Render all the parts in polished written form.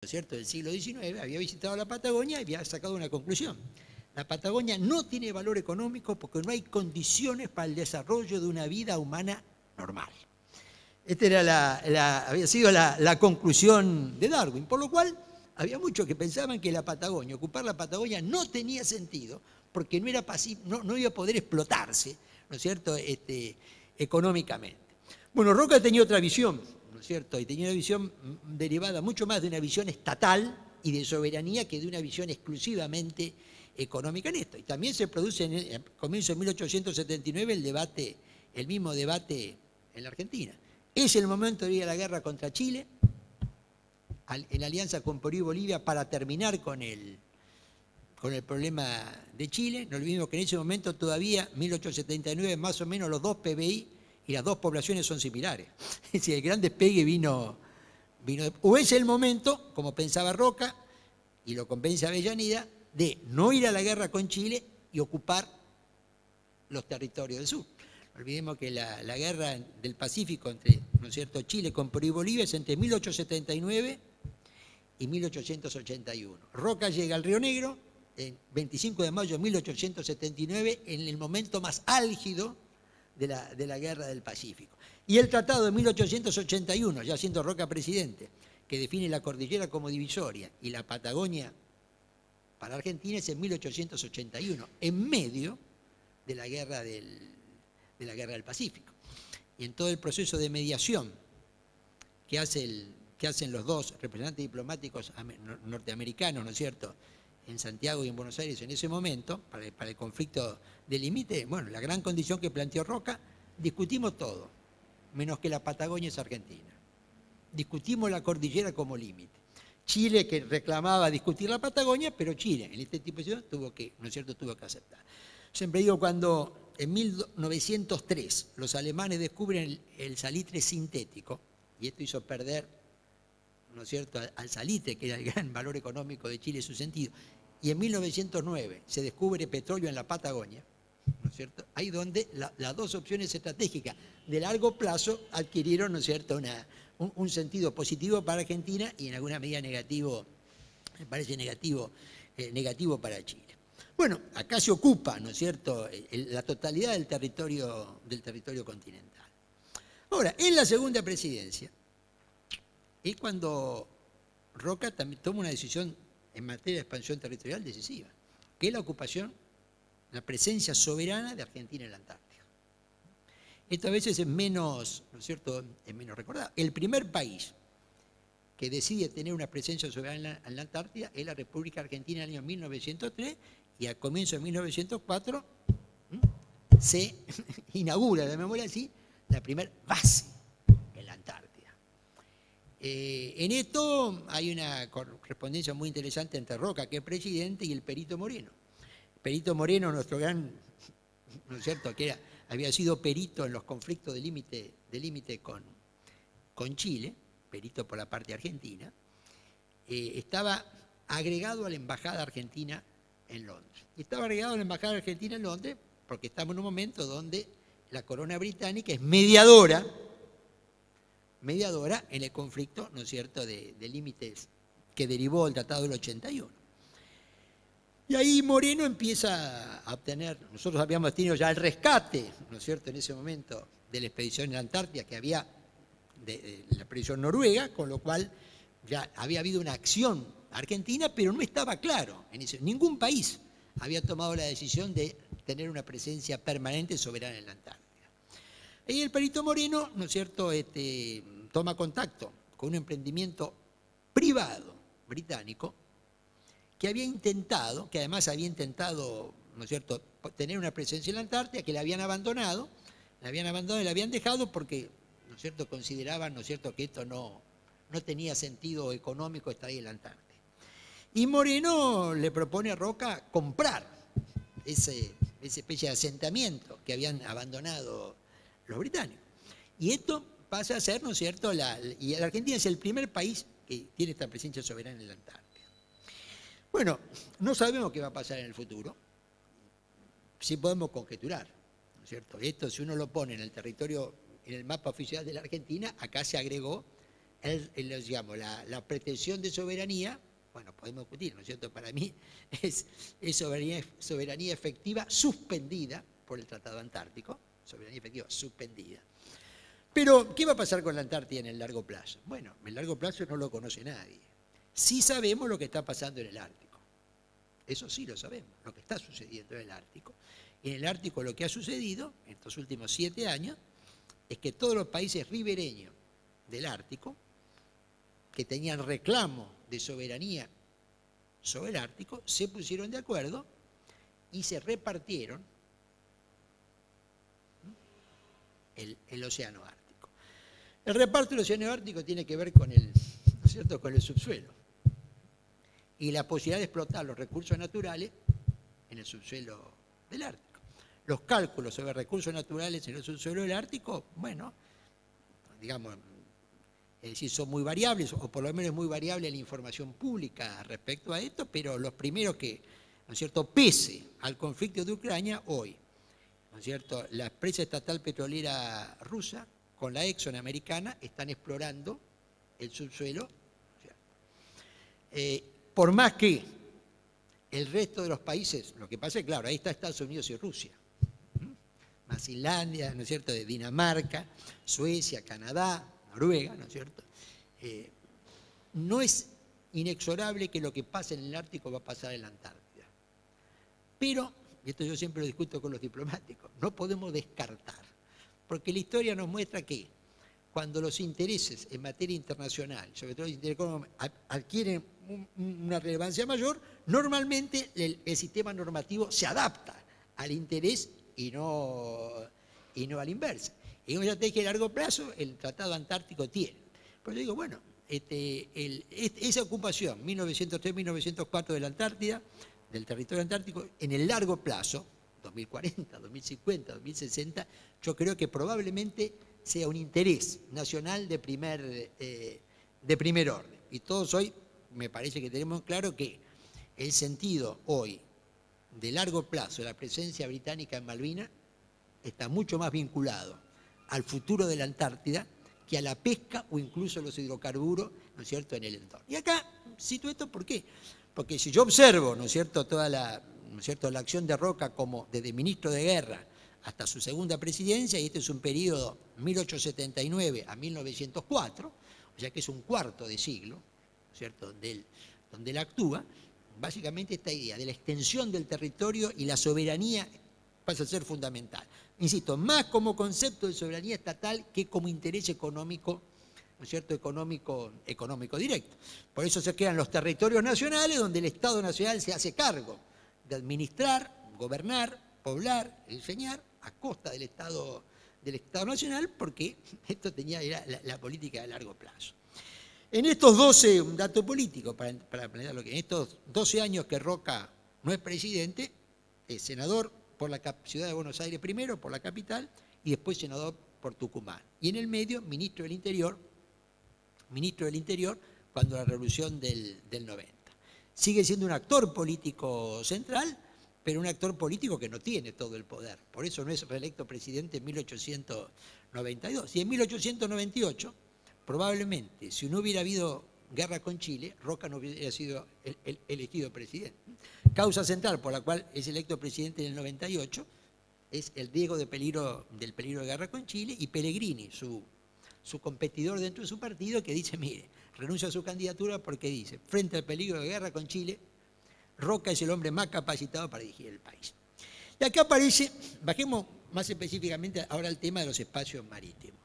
¿no es cierto?, del siglo XIX, había visitado la Patagonia y había sacado una conclusión. La Patagonia no tiene valor económico porque no hay condiciones para el desarrollo de una vida humana normal. Esta era había sido la conclusión de Darwin, por lo cual había muchos que pensaban que la Patagonia, ocupar la Patagonia no tenía sentido porque no, no iba a poder explotarse, ¿no es cierto?, económicamente. Bueno, Roca tenía otra visión, ¿no es cierto?, y tenía una visión derivada mucho más de una visión estatal y de soberanía que de una visión exclusivamente económica en esto. Y también se produce en el comienzo de 1879 el mismo debate en la Argentina. Es el momento de ir a la guerra contra Chile, en alianza con Perú y Bolivia, para terminar con el problema de Chile. No olvidemos que en ese momento todavía, 1879, más o menos los dos PBI y las dos poblaciones son similares. Es decir, el gran despegue vino. O es el momento, como pensaba Roca, y lo convence Avellaneda, de no ir a la guerra con Chile y ocupar los territorios del sur. No olvidemos que la guerra del Pacífico entre, ¿no es cierto?, Chile con Perú y Bolivia es entre 1879 y 1881. Roca llega al Río Negro el 25 de mayo de 1879, en el momento más álgido de la guerra del Pacífico. Y el tratado de 1881, ya siendo Roca presidente, que define la cordillera como divisoria y la Patagonia para Argentina, es en 1881, en medio de la guerra del Pacífico. Y en todo el proceso de mediación que hacen los dos representantes diplomáticos norteamericanos, ¿no es cierto?, en Santiago y en Buenos Aires en ese momento, para el conflicto de límite, bueno, la gran condición que planteó Roca, discutimos todo, menos que la Patagonia es Argentina. Discutimos la cordillera como límite. Chile, que reclamaba discutir la Patagonia, pero Chile, en este tipo de situación, ¿no es cierto?, tuvo que aceptar. Siempre digo, cuando en 1903 los alemanes descubren el salitre sintético, y esto hizo perder, ¿no es cierto?, al salitre, que era el gran valor económico de Chile en su sentido, y en 1909 se descubre petróleo en la Patagonia, ¿no es cierto?, ahí donde las dos opciones estratégicas de largo plazo adquirieron, ¿no es cierto?, un sentido positivo para Argentina y en alguna medida negativo, me parece negativo para Chile. Bueno, acá se ocupa, ¿no es cierto?, la totalidad del territorio continental. Ahora, en la segunda presidencia, es cuando Roca también toma una decisión en materia de expansión territorial decisiva, que es la ocupación, la presencia soberana de Argentina en la Antártida. Esto a veces es menos, ¿no es cierto?, es menos recordado. El primer país que decide tener una presencia soberana en la Antártida es la República Argentina en el año 1903, y al comienzo de 1904 se inaugura, de memoria así, la primera base en la Antártida. En esto hay una correspondencia muy interesante entre Roca, que es presidente, y el Perito Moreno. Perito Moreno, nuestro gran, ¿no es cierto?, que había sido perito en los conflictos de límite con Chile, perito por la parte argentina, estaba agregado a la Embajada Argentina en Londres. Y estaba agregado a la Embajada Argentina en Londres porque estamos en un momento donde la corona británica es mediadora en el conflicto, ¿no es cierto?, de límites que derivó del Tratado del 81. Y ahí Moreno empieza a obtener, nosotros habíamos tenido ya el rescate, ¿no es cierto?, en ese momento de la expedición en la Antártida que había, de la expedición noruega, con lo cual ya había habido una acción argentina, pero no estaba claro. Ningún país había tomado la decisión de tener una presencia permanente soberana en la Antártida. Y el Perito Moreno, ¿no es cierto?, toma contacto con un emprendimiento privado británico que además había intentado, ¿no es cierto?, tener una presencia en la Antártida, que la habían abandonado y la habían dejado porque, ¿no es cierto?, consideraban, ¿no es cierto?, que esto no tenía sentido económico estar ahí en la Antártida. Y Moreno le propone a Roca comprar esa especie de asentamiento que habían abandonado los británicos. Y esto pasa a ser, ¿no es cierto?, y la Argentina es el primer país que tiene esta presencia soberana en la Antártida. Bueno, no sabemos qué va a pasar en el futuro, sí podemos conjeturar, ¿no es cierto? Esto, si uno lo pone en el territorio, en el mapa oficial de la Argentina, acá se agregó digamos, la pretensión de soberanía, bueno, podemos discutir, ¿no es cierto? Para mí es soberanía efectiva suspendida por el Tratado Antártico, soberanía efectiva suspendida. Pero, ¿qué va a pasar con la Antártida en el largo plazo? Bueno, en el largo plazo no lo conoce nadie. Sí sabemos lo que está pasando en el Ártico. Eso sí lo sabemos, lo que está sucediendo en el Ártico. Y en el Ártico lo que ha sucedido en estos últimos 7 años es que todos los países ribereños del Ártico, que tenían reclamo de soberanía sobre el Ártico, se pusieron de acuerdo y se repartieron el océano Ártico. El reparto del océano Ártico tiene que ver con ¿no es cierto?, con el subsuelo y la posibilidad de explotar los recursos naturales en el subsuelo del Ártico. Los cálculos sobre recursos naturales en el subsuelo del Ártico, bueno, digamos, es decir, son muy variables, o por lo menos es muy variable la información pública respecto a esto, pero los primeros que, ¿no es cierto?, pese al conflicto de Ucrania, hoy, ¿no es cierto?, la empresa estatal petrolera rusa con la Exxon americana están explorando el subsuelo, por más que el resto de los países, lo que pasa es, claro, ahí está Estados Unidos y Rusia, más Islandia, ¿no es cierto?, de Dinamarca, Suecia, Canadá, Noruega, ¿no es cierto? No es inexorable que lo que pasa en el Ártico va a pasar en la Antártida. Pero, y esto yo siempre lo discuto con los diplomáticos, no podemos descartar, porque la historia nos muestra que cuando los intereses en materia internacional, sobre todo los intereses económicos, adquieren una relevancia mayor, normalmente el sistema normativo se adapta al interés y no a la inversa. Y una estrategia de largo plazo el Tratado Antártico tiene. Por eso digo, bueno, esa ocupación, 1903-1904 de la Antártida, del territorio antártico, en el largo plazo, 2040, 2050, 2060, yo creo que probablemente sea un interés nacional de primer orden. Y todos hoy, me parece que tenemos claro que el sentido hoy de largo plazo de la presencia británica en Malvinas está mucho más vinculado al futuro de la Antártida que a la pesca o incluso a los hidrocarburos, ¿no es cierto?, en el entorno. Y acá cito esto, ¿por qué? Porque si yo observo, ¿no es cierto?, toda la acción de Roca como desde ministro de Guerra hasta su segunda presidencia, y este es un periodo 1879 a 1904, o sea que es un cuarto de siglo, ¿no es cierto?, donde él actúa, básicamente esta idea de la extensión del territorio y la soberanía pasa a ser fundamental. Insisto, más como concepto de soberanía estatal que como interés económico, ¿no es cierto?, económico directo. Por eso se crean los territorios nacionales, donde el Estado Nacional se hace cargo de administrar, gobernar, poblar, enseñar, a costa del Estado Nacional, porque esto era la política de largo plazo. En estos 12, un dato político para plantear lo que en estos 12 años que Roca no es presidente, es senador por la ciudad de Buenos Aires primero, por la capital, y después senador por Tucumán. Y en el medio, ministro del Interior cuando la revolución del 90. Sigue siendo un actor político central, pero un actor político que no tiene todo el poder. Por eso no es reelecto presidente en 1892. Y en 1898, probablemente, si no hubiera habido guerra con Chile, Roca no hubiera sido elegido presidente. Causa central por la cual es electo presidente en el 98 es el riesgo del peligro de guerra con Chile, y Pellegrini, su competidor dentro de su partido, que dice, mire, renuncia a su candidatura porque dice, frente al peligro de guerra con Chile, Roca es el hombre más capacitado para dirigir el país. Y acá aparece, bajemos más específicamente ahora al tema de los espacios marítimos.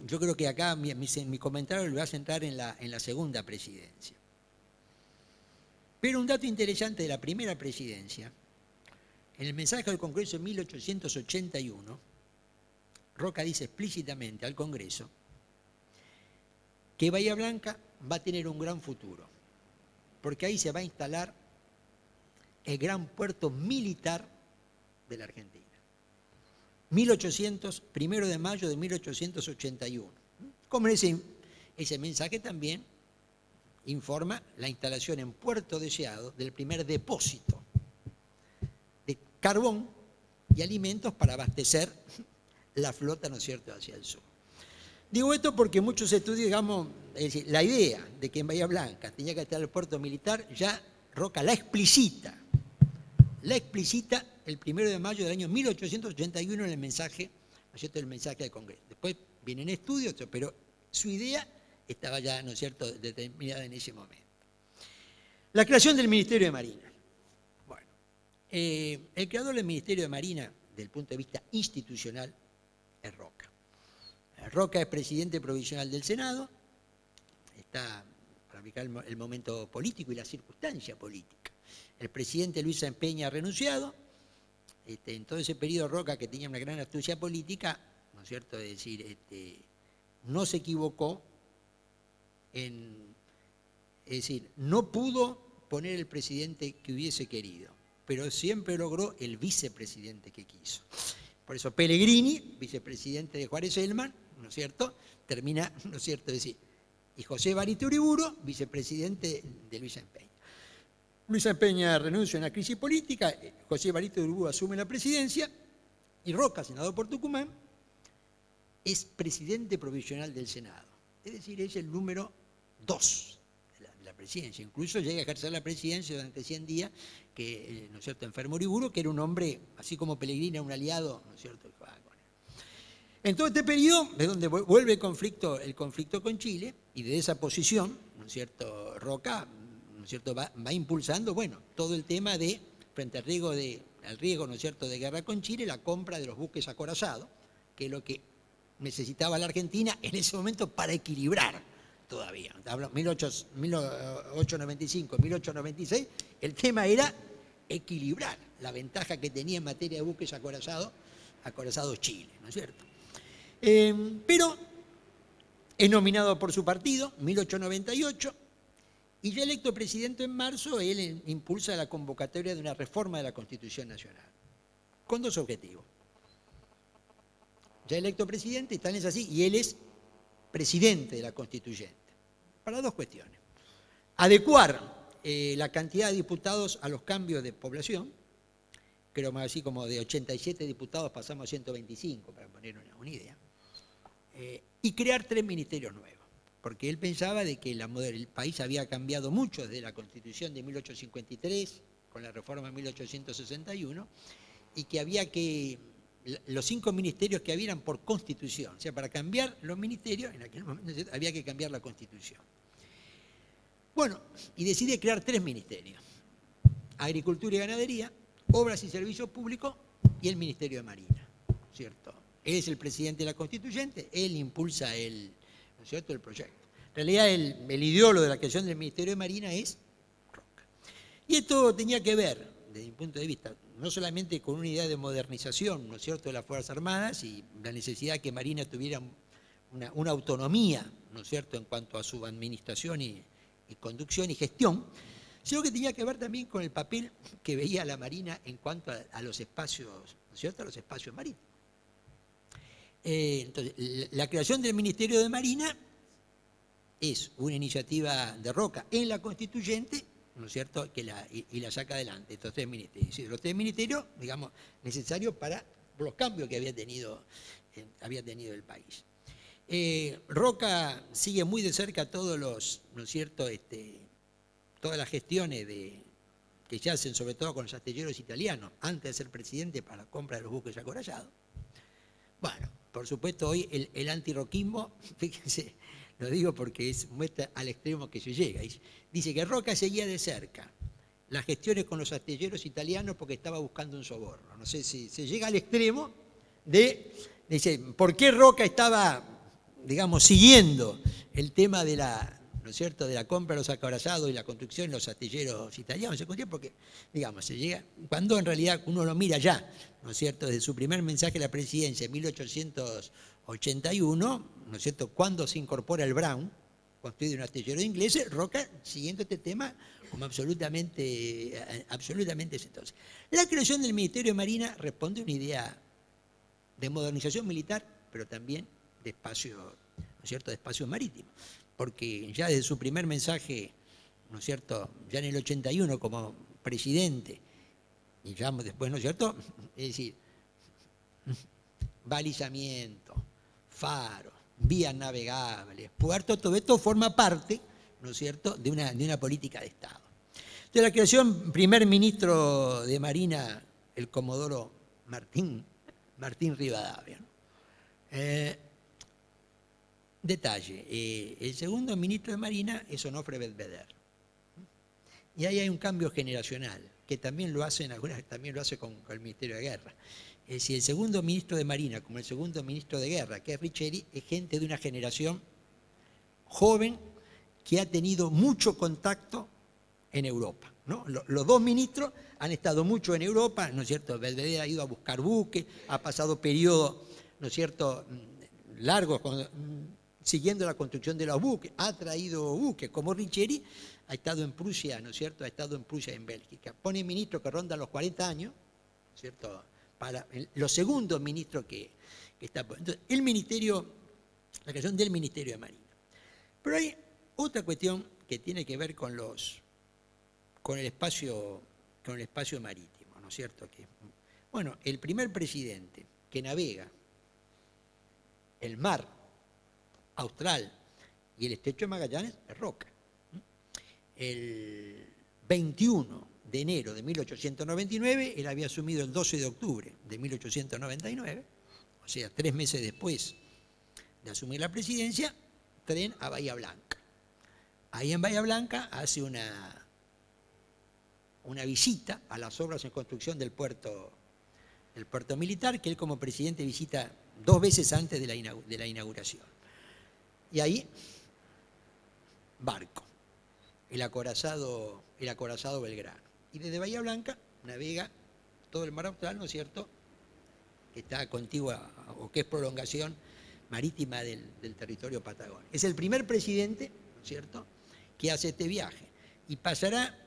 Yo creo que acá mi comentario lo voy a centrar en la segunda presidencia. Pero un dato interesante de la primera presidencia, en el mensaje al Congreso en 1881, Roca dice explícitamente al Congreso que Bahía Blanca va a tener un gran futuro, porque ahí se va a instalar el gran puerto militar de la Argentina. 1 de mayo de 1881. Como ese mensaje también informa la instalación en Puerto Deseado del primer depósito de carbón y alimentos para abastecer la flota, ¿no es cierto?, hacia el sur. Digo esto porque muchos estudios, digamos, es decir, la idea de que en Bahía Blanca tenía que estar el puerto militar, ya Roca la explicita el 1 de mayo del año 1881 en el mensaje, ¿no es cierto?, el mensaje del Congreso. Después vienen estudios, pero su idea estaba ya, ¿no es cierto?, determinada en ese momento. La creación del Ministerio de Marina. Bueno, el creador del Ministerio de Marina, desde el punto de vista institucional, es Roca. Roca es presidente provisional del Senado, está para aplicar el momento político y la circunstancia política. El presidente Luis Empeña ha renunciado. En todo ese periodo Roca, que tenía una gran astucia política, ¿no es cierto?, es decir, no se equivocó es decir, no pudo poner el presidente que hubiese querido, pero siempre logró el vicepresidente que quiso. Por eso Pellegrini, vicepresidente de Juárez Celman, ¿no es cierto?, termina, ¿no es cierto?, es decir, y José Barito Uriburu, vicepresidente de Luis Empeña. Luis Empeña renuncia a una crisis política, José Barito Uriburu asume la presidencia, y Roca, senador por Tucumán, es presidente provisional del Senado. Es decir, es el número 2 de la presidencia. Incluso llega a ejercer la presidencia durante 100 días, que, ¿no es cierto?, enfermo Uriburu, que era un hombre, así como Pellegrini era un aliado, ¿no es cierto?, en todo este periodo es donde vuelve el conflicto con Chile, y de esa posición, ¿no es cierto?, Roca, ¿no es cierto?, va impulsando, bueno, todo el tema de, frente al riesgo, ¿no es cierto?, de guerra con Chile, la compra de los buques acorazados, que es lo que necesitaba la Argentina en ese momento para equilibrar todavía. Hablo 1895, 1896, el tema era equilibrar la ventaja que tenía en materia de buques acorazados Chile, ¿no es cierto? Pero es nominado por su partido, 1898, y ya electo presidente en marzo, él impulsa la convocatoria de una reforma de la Constitución Nacional, con dos objetivos. Ya electo presidente, tal es así, y él es presidente de la Constituyente, para dos cuestiones. Adecuar la cantidad de diputados a los cambios de población, creo más así como de 87 diputados pasamos a 125, para poner una idea, y crear 3 ministerios nuevos, porque él pensaba de que el país había cambiado mucho desde la Constitución de 1853, con la reforma de 1861, y que había que, los 5 ministerios que habían por Constitución, o sea, para cambiar los ministerios, en aquel momento había que cambiar la Constitución. Bueno, y decide crear 3 ministerios: Agricultura y Ganadería, Obras y Servicios Públicos y el Ministerio de Marina, ¿cierto? Él es el presidente de la Constituyente, él impulsa ¿no es cierto?, el proyecto. En realidad el ideólogo de la creación del Ministerio de Marina es Roca. Y esto tenía que ver, desde mi punto de vista, no solamente con una idea de modernización, ¿no es cierto?, de las Fuerzas Armadas y la necesidad que Marina tuviera una autonomía, ¿no es cierto?, en cuanto a su administración y conducción y gestión, sino que tenía que ver también con el papel que veía la Marina en cuanto a los espacios, ¿no es cierto?, a los espacios marítimos. Entonces, la creación del Ministerio de Marina es una iniciativa de Roca en la Constituyente, ¿no es cierto?, y la saca adelante, estos 3 ministerios. Sí, los 3 ministerios, digamos, necesarios para los cambios que había tenido el país. Roca sigue muy de cerca todos los, ¿no es cierto?, todas las gestiones que se hacen, sobre todo con los astilleros italianos, antes de ser presidente, para la compra de los buques acorazados. Bueno, por supuesto, hoy el antirroquismo, fíjense, lo digo porque muestra al extremo que se llega. Dice que Roca seguía de cerca las gestiones con los astilleros italianos porque estaba buscando un soborno. No sé si se llega al extremo dice, ¿por qué Roca estaba, digamos, siguiendo el tema de ¿no es cierto?, de la compra de los acorazados y la construcción de los astilleros italianos? Porque, digamos, se llega, cuando en realidad uno lo mira ya, ¿no es cierto?, desde su primer mensaje a la presidencia en 1881, ¿no es cierto?, cuando se incorpora el Brown, construido un astillero inglés, Roca siguiendo este tema como absolutamente exitoso. La creación del Ministerio de Marina responde a una idea de modernización militar, pero también de espacio, ¿no es cierto?, de espacios marítimos. Porque ya desde su primer mensaje, ¿no es cierto?, ya en el 81 como presidente, y ya después, ¿no es cierto?, es decir, balizamiento, faro, vías navegables, puertos, todo esto forma parte, ¿no es cierto?, de una política de Estado. De la creación, primer ministro de Marina, el comodoro Martín Rivadavia, ¿no? Detalle, el segundo ministro de Marina es Onofre Belvedere. Y ahí hay un cambio generacional, que también lo hacen también lo hace con el Ministerio de Guerra. Es decir, el segundo ministro de Marina, como el segundo ministro de Guerra, que es Richeri, es gente de una generación joven que ha tenido mucho contacto en Europa, ¿no? Los dos ministros han estado mucho en Europa, ¿no es cierto? Belvedere ha ido a buscar buques, ha pasado periodos, ¿no es cierto?, largos siguiendo la construcción de los buques, ha traído buques, como Richeri ha estado en Prusia, ¿no es cierto?, ha estado en Prusia y en Bélgica. Pone ministros que rondan los 40 años, ¿no es cierto?, para los segundos ministros que está. Entonces, el ministerio, la creación del Ministerio de Marina. Pero hay otra cuestión que tiene que ver con el espacio marítimo, ¿no es cierto? Bueno, el primer presidente que navega el mar Austral y el estrecho de Magallanes es Roca. El 21 de enero de 1899, él había asumido el 12 de octubre de 1899, o sea, 3 meses después de asumir la presidencia, tren a Bahía Blanca. Ahí en Bahía Blanca hace una visita a las obras en construcción del puerto militar, que él como presidente visita 2 veces antes de la inauguración. Y ahí, barco, el acorazado Belgrano. Y desde Bahía Blanca navega todo el mar Austral, ¿no es cierto?, que está contigua o que es prolongación marítima del territorio patagónico. Es el primer presidente, ¿no es cierto?, que hace este viaje. Y pasará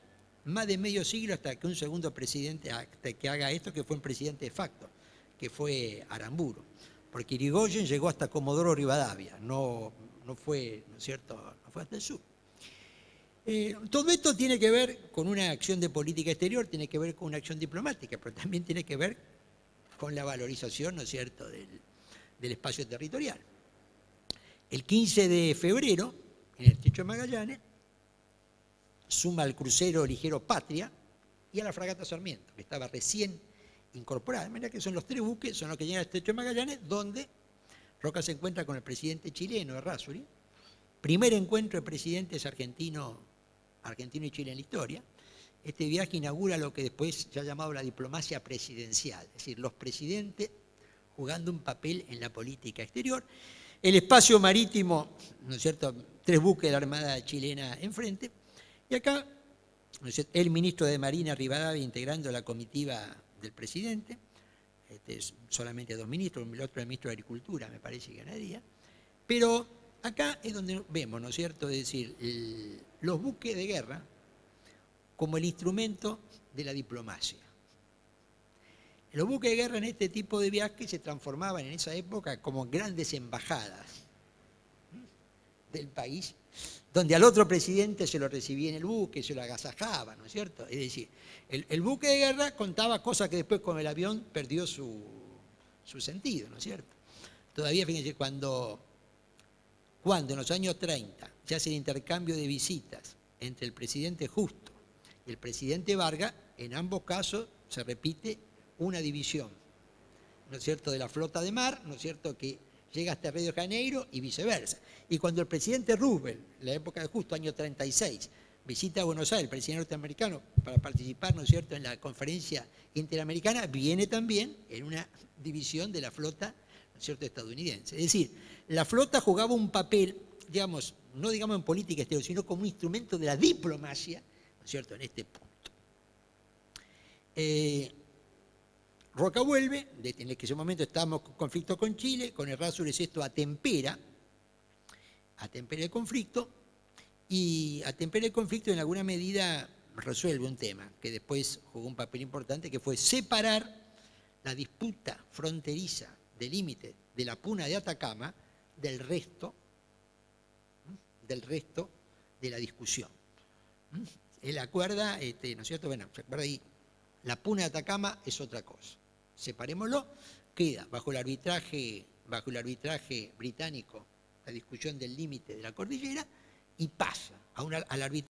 más de medio siglo hasta que un segundo presidente que haga esto, que fue un presidente de facto, que fue Aramburu. Porque Irigoyen llegó hasta Comodoro Rivadavia, no fue, ¿no es cierto?, no fue hasta el sur. Todo esto tiene que ver con una acción de política exterior, tiene que ver con una acción diplomática, pero también tiene que ver con la valorización, ¿no es cierto?, del espacio territorial. El 15 de febrero, en el estrecho de Magallanes, suma al crucero ligero Patria y a la fragata Sarmiento, que estaba recién incorporada. De manera que son los 3 buques, son los que llegan al estrecho de Magallanes, donde Roca se encuentra con el presidente chileno, Errázuriz, primer encuentro de presidentes argentino y Chile en la historia. Este viaje inaugura lo que después se ha llamado la diplomacia presidencial, es decir, los presidentes jugando un papel en la política exterior. El espacio marítimo, ¿no es cierto?, 3 buques de la Armada chilena enfrente, y acá, ¿no es cierto?, el ministro de Marina Rivadavia integrando la comitiva del presidente, solamente 2 ministros, el otro el ministro de Agricultura, me parece que ganaría, pero acá es donde vemos, ¿no es cierto?, es decir, los buques de guerra como el instrumento de la diplomacia. Los buques de guerra en este tipo de viajes se transformaban en esa época como grandes embajadas del país, donde al otro presidente se lo recibía en el buque, se lo agasajaba, ¿no es cierto? Es decir, el buque de guerra contaba cosas que después con el avión perdió su sentido, ¿no es cierto? Todavía, fíjense, cuando en los años 30 se hace el intercambio de visitas entre el presidente Justo y el presidente Vargas, en ambos casos se repite una división, ¿no es cierto?, de la flota de mar, ¿no es cierto?, que llega hasta Río de Janeiro y viceversa. Y cuando el presidente Roosevelt, en la época de Justo, año 36, visita a Buenos Aires, el presidente norteamericano, para participar, ¿no es cierto?, en la conferencia interamericana, viene también en una división de la flota, ¿no es cierto?, estadounidense. Es decir, la flota jugaba un papel, digamos, no digamos en política exterior, sino como un instrumento de la diplomacia, ¿no es cierto?, en este punto. Roca vuelve, en ese momento estábamos en conflicto con Chile, con Errázuriz esto atempera el conflicto, y atempera el conflicto en alguna medida resuelve un tema que después jugó un papel importante, que fue separar la disputa fronteriza de límite de la Puna de Atacama del resto de la discusión. Él acuerda, ¿no es cierto? Bueno, se acuerda ahí, la Puna de Atacama es otra cosa. Separémoslo, queda bajo el arbitraje británico la discusión del límite de la cordillera, y pasa al arbitraje